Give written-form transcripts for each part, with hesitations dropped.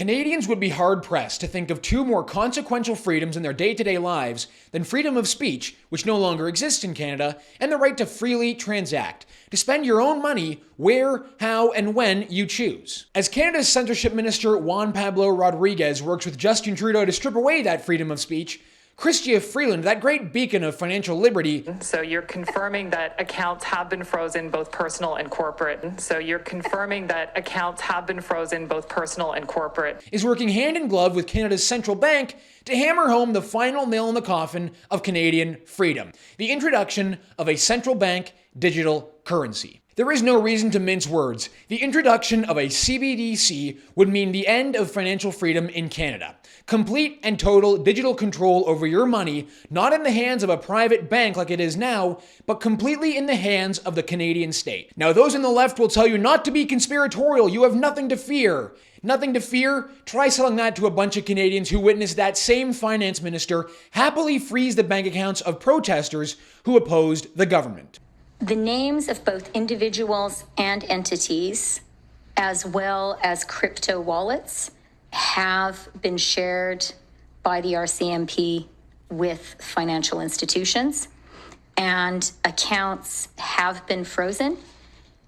Canadians would be hard-pressed to think of two more consequential freedoms in their day-to-day lives than freedom of speech, which no longer exists in Canada, and the right to freely transact, to spend your own money where, how, and when you choose. As Canada's censorship minister Juan Pablo Rodriguez works with Justin Trudeau to strip away that freedom of speech, Chrystia Freeland, that great beacon of financial liberty. So you're confirming that accounts have been frozen, both personal and corporate. So you're confirming that accounts have been frozen, both personal and corporate. Is working hand in glove with Canada's central bank to hammer home the final nail in the coffin of Canadian freedom: the introduction of a central bank digital currency. There is no reason to mince words. The introduction of a CBDC would mean the end of financial freedom in Canada. Complete and total digital control over your money, not in the hands of a private bank like it is now, but completely in the hands of the Canadian state. Now, those on the left will tell you not to be conspiratorial. You have nothing to fear. Nothing to fear? Try selling that to a bunch of Canadians who witnessed that same finance minister happily freeze the bank accounts of protesters who opposed the government. The names of both individuals and entities, as well as crypto wallets, have been shared by the RCMP with financial institutions, and accounts have been frozen,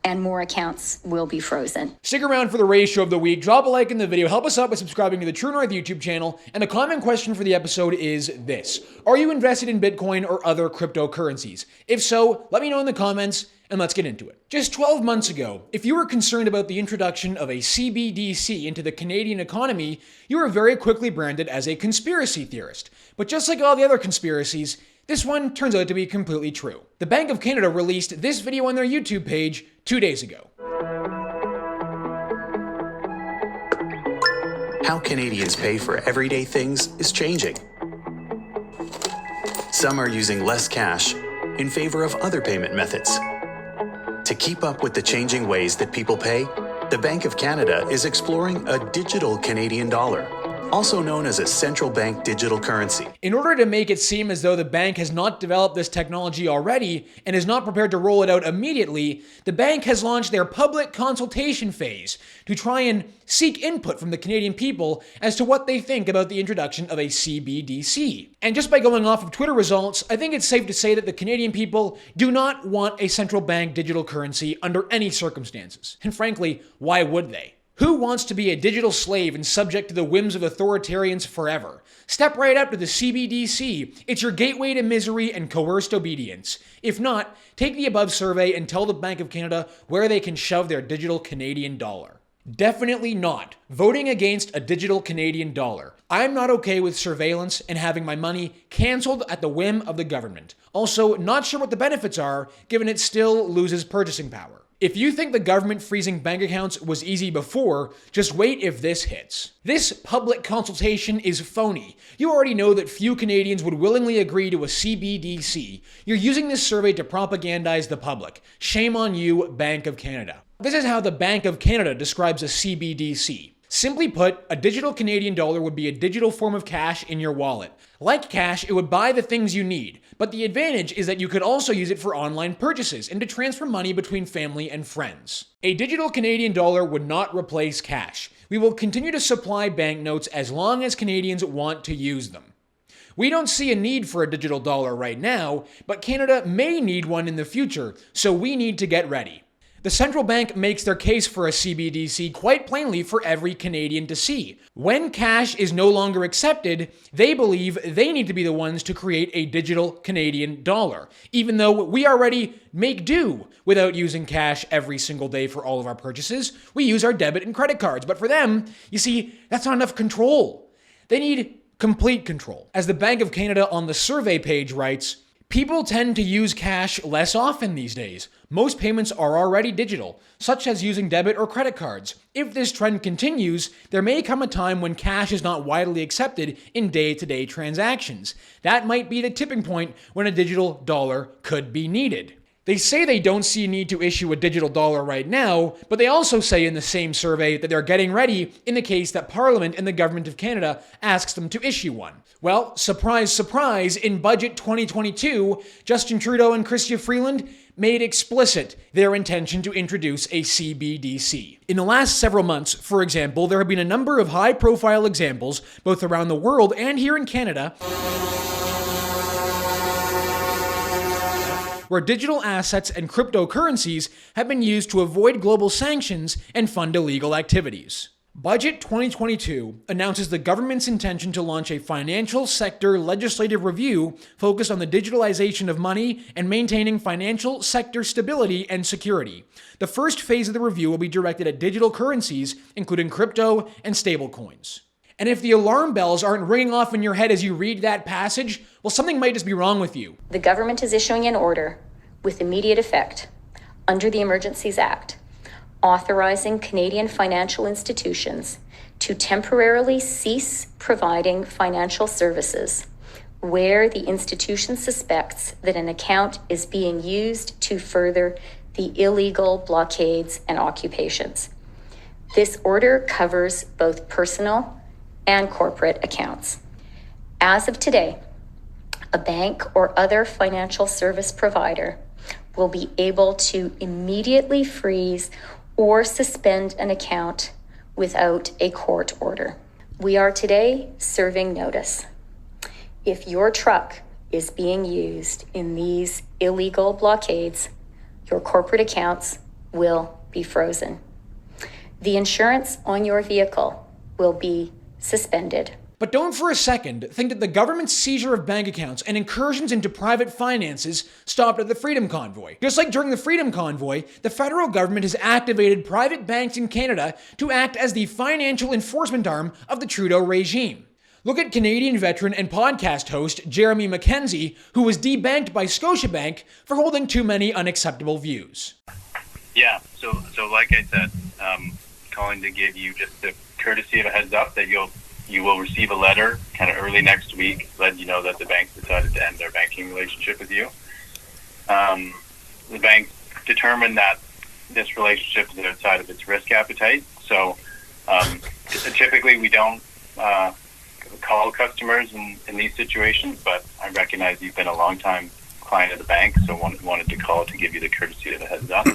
and more accounts will be frozen. Stick around for the ratio of the week. Drop a like in the video. Help us out by subscribing to the True North YouTube channel. And the common question for the episode is this: are you invested in Bitcoin or other cryptocurrencies? If so, let me know in the comments, and let's get into it. Just 12 months ago, if you were concerned about the introduction of a CBDC into the Canadian economy, you were very quickly branded as a conspiracy theorist. But just like all the other conspiracies, this one turns out to be completely true. The Bank of Canada released this video on their YouTube page 2 days ago. How Canadians pay for everyday things is changing. Some are using less cash in favor of other payment methods. To keep up with the changing ways that people pay, the Bank of Canada is exploring a digital Canadian dollar, also known as a central bank digital currency. In order to make it seem as though the bank has not developed this technology already and is not prepared to roll it out immediately, the bank has launched their public consultation phase to try and seek input from the Canadian people as to what they think about the introduction of a CBDC. And just by going off of Twitter results, I think it's safe to say that the Canadian people do not want a central bank digital currency under any circumstances. And frankly, why would they? Who wants to be a digital slave and subject to the whims of authoritarians forever? Step right up to the CBDC. It's your gateway to misery and coerced obedience. If not, take the above survey and tell the Bank of Canada where they can shove their digital Canadian dollar. Definitely not voting against a digital Canadian dollar. I'm not okay with surveillance and having my money canceled at the whim of the government. Also, not sure what the benefits are, given it still loses purchasing power. If you think the government freezing bank accounts was easy before, just wait if this hits. This public consultation is phony. You already know that few Canadians would willingly agree to a CBDC. You're using this survey to propagandize the public. Shame on you, Bank of Canada. This is how the Bank of Canada describes a CBDC. Simply put, a digital Canadian dollar would be a digital form of cash in your wallet. Like cash, it would buy the things you need, but the advantage is that you could also use it for online purchases and to transfer money between family and friends. A digital Canadian dollar would not replace cash. We will continue to supply banknotes as long as Canadians want to use them. We don't see a need for a digital dollar right now, but Canada may need one in the future, so we need to get ready. The central bank makes their case for a CBDC quite plainly for every Canadian to see. When cash is no longer accepted, they believe they need to be the ones to create a digital Canadian dollar, even though we already make do without using cash every single day for all of our purchases. We use our debit and credit cards, but for them, you see, that's not enough control. They need complete control. As the Bank of Canada on the survey page writes, people tend to use cash less often these days. Most payments are already digital, such as using debit or credit cards. If this trend continues, there may come a time when cash is not widely accepted in day-to-day transactions. That might be the tipping point when a digital dollar could be needed. They say they don't see a need to issue a digital dollar right now, but they also say in the same survey that they're getting ready in the case that Parliament and the Government of Canada asks them to issue one. Well, surprise, surprise, in Budget 2022, Justin Trudeau and Chrystia Freeland made explicit their intention to introduce a CBDC. In the last several months, for example, there have been a number of high-profile examples, both around the world and here in Canada, where digital assets and cryptocurrencies have been used to avoid global sanctions and fund illegal activities. Budget 2022 announces the government's intention to launch a financial sector legislative review focused on the digitalization of money and maintaining financial sector stability and security. The first phase of the review will be directed at digital currencies, including crypto and stablecoins. And if the alarm bells aren't ringing off in your head as you read that passage, well, something might just be wrong with you. The government is issuing an order with immediate effect under the Emergencies Act, authorizing Canadian financial institutions to temporarily cease providing financial services where the institution suspects that an account is being used to further the illegal blockades and occupations. This order covers both personal and corporate accounts. As of today, a bank or other financial service provider will be able to immediately freeze or suspend an account without a court order. We are today serving notice. If your truck is being used in these illegal blockades, your corporate accounts will be frozen. The insurance on your vehicle will be suspended. But don't for a second think that the government's seizure of bank accounts and incursions into private finances stopped at the Freedom Convoy. Just like during the Freedom Convoy, the federal government has activated private banks in Canada to act as the financial enforcement arm of the Trudeau regime. Look at Canadian veteran and podcast host Jeremy Mackenzie, who was debanked by Scotiabank for holding too many unacceptable views. Yeah, so like I said, calling to give you just the courtesy of a heads up that you will receive a letter kind of early next week letting you know that the bank decided to end their banking relationship with you. The bank determined that this relationship is outside of its risk appetite. So typically we don't call customers in these situations, but I recognize you've been a long time client of the bank, so wanted to call to give you the courtesy of a heads up.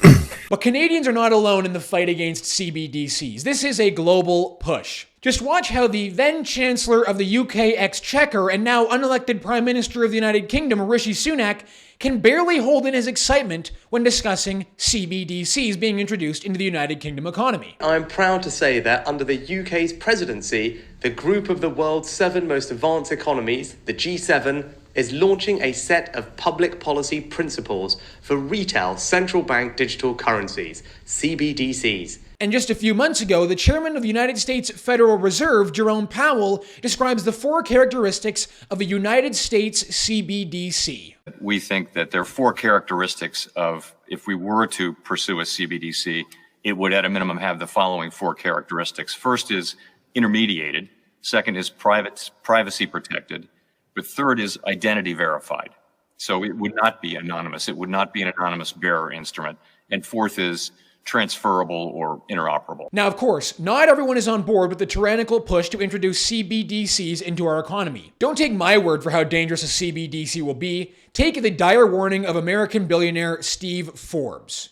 But Canadians are not alone in the fight against CBDCs. This is a global push. Just watch how the then Chancellor of the UK Exchequer and now unelected Prime Minister of the United Kingdom, Rishi Sunak, can barely hold in his excitement when discussing CBDCs being introduced into the United Kingdom economy. I'm proud to say that under the UK's presidency, the group of the world's 7 most advanced economies, the G7, is launching a set of public policy principles for retail central bank digital currencies, CBDCs. And just a few months ago, the chairman of the United States Federal Reserve, Jerome Powell, describes the 4 characteristics of a United States CBDC. We think that there are 4 characteristics of, if we were to pursue a CBDC, it would at a minimum have the following 4 characteristics. First is intermediated. Second is privacy protected. But third is identity verified. So it would not be anonymous. It would not be an anonymous bearer instrument. And fourth is transferable or interoperable. Now, of course, not everyone is on board with the tyrannical push to introduce CBDCs into our economy. Don't take my word for how dangerous a CBDC will be. Take the dire warning of American billionaire Steve Forbes.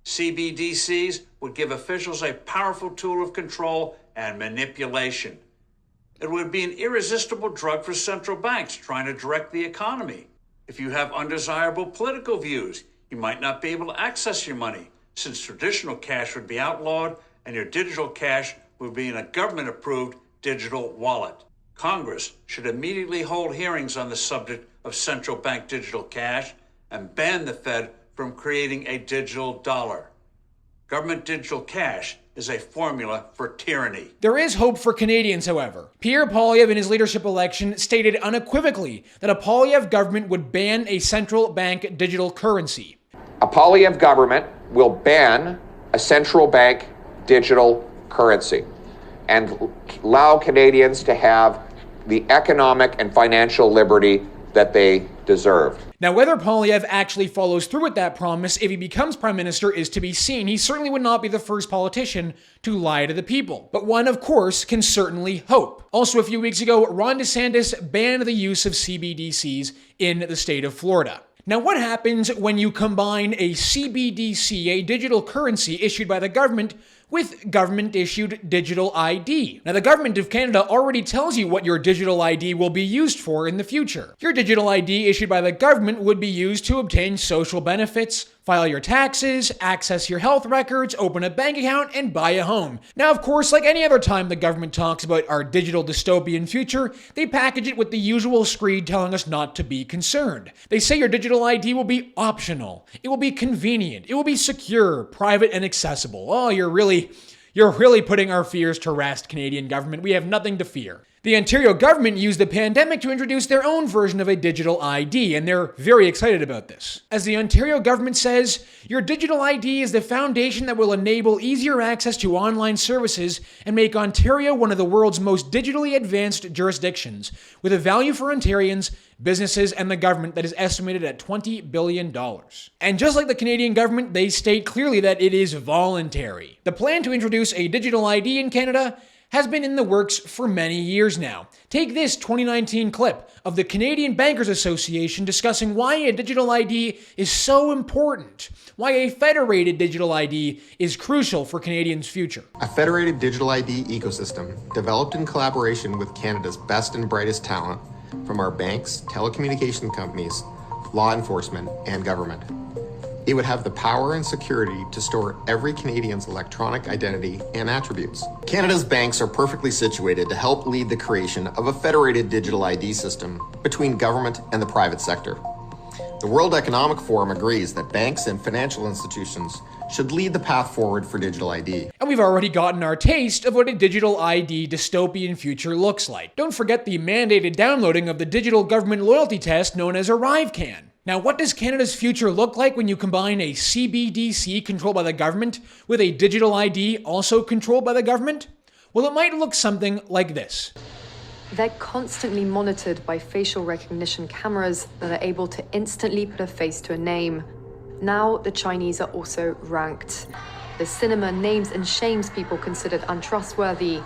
CBDCs would give officials a powerful tool of control and manipulation. It would be an irresistible drug for central banks trying to direct the economy. If you have undesirable political views, you might not be able to access your money, since traditional cash would be outlawed and your digital cash would be in a government-approved digital wallet. Congress should immediately hold hearings on the subject of central bank digital cash and ban the Fed from creating a digital dollar. Government digital cash is a formula for tyranny. There is hope for Canadians, however. Pierre Poilievre in his leadership election stated unequivocally that a Poilievre government would ban a central bank digital currency. A Poilievre government will ban a central bank digital currency and allow Canadians to have the economic and financial liberty that they deserve. Now, whether Poilievre actually follows through with that promise if he becomes Prime Minister is to be seen. He certainly would not be the first politician to lie to the people. But one, of course, can certainly hope. Also, a few weeks ago, Ron DeSantis banned the use of CBDCs in the state of Florida. Now, what happens when you combine a CBDC, a digital currency issued by the government, with government-issued digital ID? Now, the government of Canada already tells you what your digital ID will be used for in the future. Your digital ID issued by the government would be used to obtain social benefits, file your taxes, access your health records, open a bank account, and buy a home. Now, of course, like any other time the government talks about our digital dystopian future, they package it with the usual screed telling us not to be concerned. They say your digital ID will be optional, it will be convenient, it will be secure, private, and accessible. Oh, you're really putting our fears to rest, Canadian government. We have nothing to fear. The Ontario government used the pandemic to introduce their own version of a digital ID, and they're very excited about this. As the Ontario government says, your digital ID is the foundation that will enable easier access to online services and make Ontario one of the world's most digitally advanced jurisdictions, with a value for Ontarians, businesses, and the government that is estimated at $20 billion. And just like the Canadian government, they state clearly that it is voluntary. The plan to introduce a digital ID in Canada has been in the works for many years now. Take this 2019 clip of the Canadian Bankers Association discussing why a digital ID is so important, why a federated digital ID is crucial for Canadians' future. A federated digital ID ecosystem developed in collaboration with Canada's best and brightest talent from our banks, telecommunication companies, law enforcement, and government. It would have the power and security to store every Canadian's electronic identity and attributes. Canada's banks are perfectly situated to help lead the creation of a federated digital ID system between government and the private sector. The World Economic Forum agrees that banks and financial institutions should lead the path forward for digital ID. And we've already gotten our taste of what a digital ID dystopian future looks like. Don't forget the mandated downloading of the digital government loyalty test known as ArriveCan. Now, what does Canada's future look like when you combine a CBDC controlled by the government with a digital ID also controlled by the government? Well, it might look something like this. They're constantly monitored by facial recognition cameras that are able to instantly put a face to a name. Now, the Chinese are also ranked. The cinema names and shames people considered untrustworthy,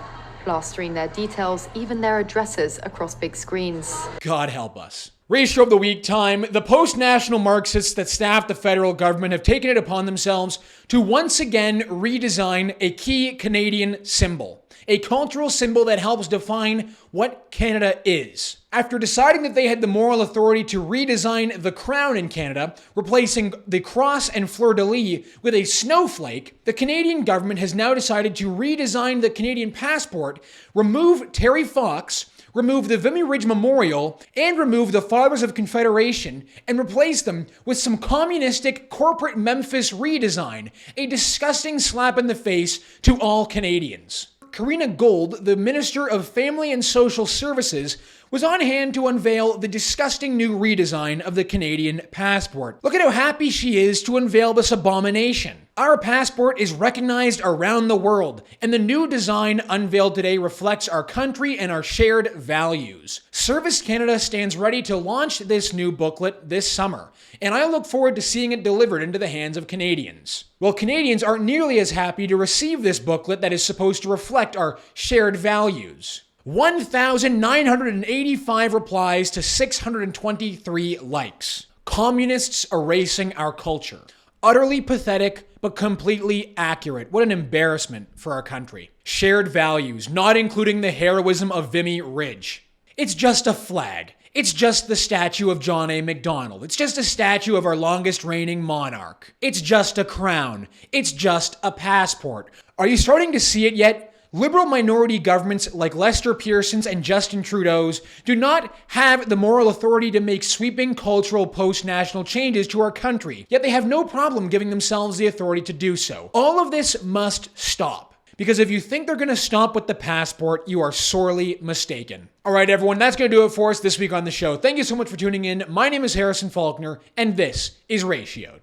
plastering their details, even their addresses, across big screens. God help us. Ratio of the week time. The post-national Marxists that staff the federal government have taken it upon themselves to once again redesign a key Canadian symbol. A cultural symbol that helps define what Canada is. After deciding that they had the moral authority to redesign the crown in Canada, replacing the cross and fleur-de-lis with a snowflake, the Canadian government has now decided to redesign the Canadian passport, remove Terry Fox, remove the Vimy Ridge Memorial, and remove the Fathers of Confederation, and replace them with some communistic corporate Memphis redesign, a disgusting slap in the face to all Canadians. Karina Gold, the Minister of Family and Social Services, was on hand to unveil the disgusting new redesign of the Canadian passport. Look at how happy she is to unveil this abomination. Our passport is recognized around the world, and the new design unveiled today reflects our country and our shared values. Service Canada stands ready to launch this new booklet this summer, and I look forward to seeing it delivered into the hands of Canadians. Well, Canadians aren't nearly as happy to receive this booklet that is supposed to reflect our shared values. 1,985 replies to 623 likes. Communists erasing our culture. Utterly pathetic, but completely accurate. What an embarrassment for our country. Shared values, not including the heroism of Vimy Ridge. It's just a flag. It's just the statue of John A. Macdonald. It's just a statue of our longest reigning monarch. It's just a crown. It's just a passport. Are you starting to see it yet? Liberal minority governments like Lester Pearson's and Justin Trudeau's do not have the moral authority to make sweeping cultural post-national changes to our country, yet they have no problem giving themselves the authority to do so. All of this must stop. Because if you think they're going to stop with the passport, you are sorely mistaken. All right, everyone, that's going to do it for us this week on the show. Thank you so much for tuning in. My name is Harrison Faulkner, and this is Ratioed.